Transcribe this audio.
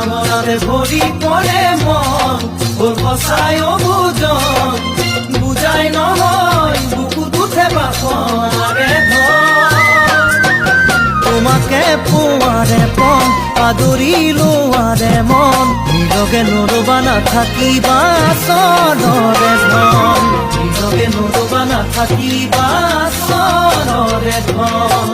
ভাঙনাতে ভৰি পৰে মন হ'ল সঁচাই অবুজন বুজাই নহয় বুকুত উঠে বাসনাৰে ধন তোমাকে পোৱাৰে পন আদৰি লোৱাৰে মন নিজকে নৰবা নাথাকিবা চনৰে ধন নিজকে নৰবা নাথাকিবা চনৰে ধন